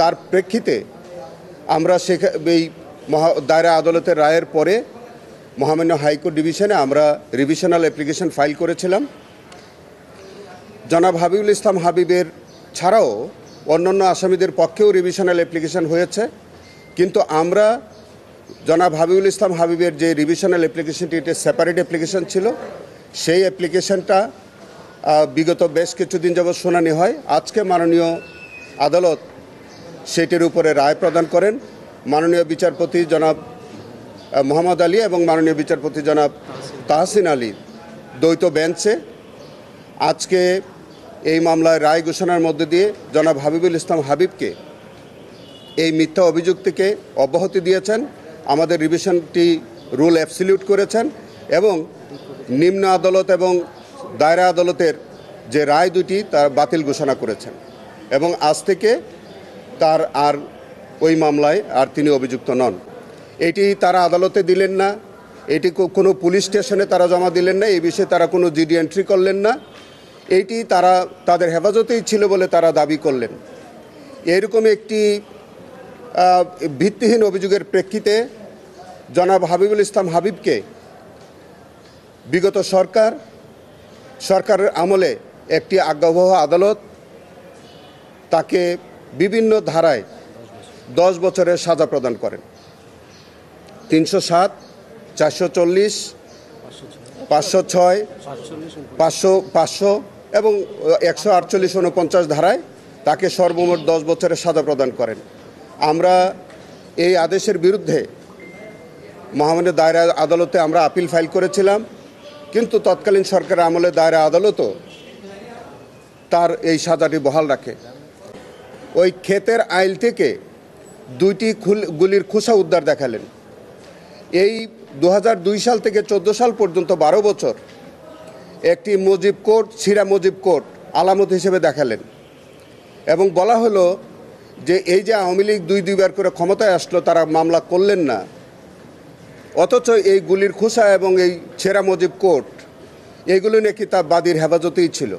তার প্রেক্ষিতে আমরা এই দায়রা আদালতের রায়ের পরে মহামান্য হাইকোর্ট ডিভিশনে আমরা রিভিশনাল অ্যাপ্লিকেশন ফাইল করেছিলাম। জনাব হাবিবুল ইসলাম হাবিবের ছাড়াও অন্যান্য আসামিদের পক্ষেও রিভিশনাল অ্যাপ্লিকেশন হয়েছে, কিন্তু আমরা জনাব হাবিবুল ইসলাম হাবিবের যে রিভিশনাল অ্যাপ্লিকেশনটি, এটা সেপারেট অ্যাপ্লিকেশন ছিল। সেই অ্যাপ্লিকেশনটা বিগত বেশ কিছুদিন যাবৎ শুনানি হয়। আজকে মাননীয় আদালত সেটির উপরে রায় প্রদান করেন। মাননীয় বিচারপতি জনাব মোহাম্মদ আলী এবং মাননীয় বিচারপতি জনাব তাহসিন আলী দ্বৈত বেঞ্চে আজকে এই মামলায় রায় ঘোষণার মধ্যে দিয়ে জনাব হাবিবুল ইসলাম হাবিবকে এই মিথ্যা অভিযোগ থেকে অব্যাহতি দিয়েছেন, আমাদের রিভিশনটি রুল অ্যাবসলিউট করেছেন এবং নিম্ন আদালত এবং দায়রা আদালতের যে রায় দুটি তার বাতিল ঘোষণা করেছেন এবং আজ থেকে তার আর ওই মামলায় আর তিনি অভিযুক্ত নন। এটি তারা আদালতে দিলেন না, এটি কোনো পুলিশ স্টেশনে তারা জমা দিলেন না, এই বিষয়ে তারা কোনো জিডি এন্ট্রি করলেন না, এইটি তারা তাদের হেফাজতেই ছিল বলে তারা দাবি করলেন। এরকম একটি ভিত্তিহীন অভিযোগের প্রেক্ষিতে জনাব হাবিবুল ইসলাম হাবিবকে বিগত সরকারের আমলে একটি আজ্ঞাবহ আদালত তাকে বিভিন্ন ধারায় 10 বছরের সাজা প্রদান করেন। 307, 440, 506, 500 এবং 148, 49 ধারায় তাকে সর্বমোট 10 বছরের সাজা প্রদান করেন। আমরা এই আদেশের বিরুদ্ধে মহামান্য দায়রা আদালতে আমরা আপিল ফাইল করেছিলাম, কিন্তু তৎকালীন সরকারের আমলে দায়রা আদালতও তার এই সাজাটি বহাল রাখে। ওই ক্ষেতের আইল থেকে 2টি গুলির খোসা উদ্ধার দেখালেন। এই 2002 সাল থেকে 14 সাল পর্যন্ত 12 বছর একটি মুজিব কোর্ট, ছিঁড়া মুজিব কোর্ট আলামত হিসেবে দেখালেন এবং বলা হলো যে এই যে আওয়ামী লীগ দুইবার করে ক্ষমতায় আসলো, তারা মামলা করলেন না, অথচ এই গুলির খোসা এবং এই ছেঁড়া মুজিব কোর্ট এগুলো নাকি তার বাদীর হেফাজতেই ছিল।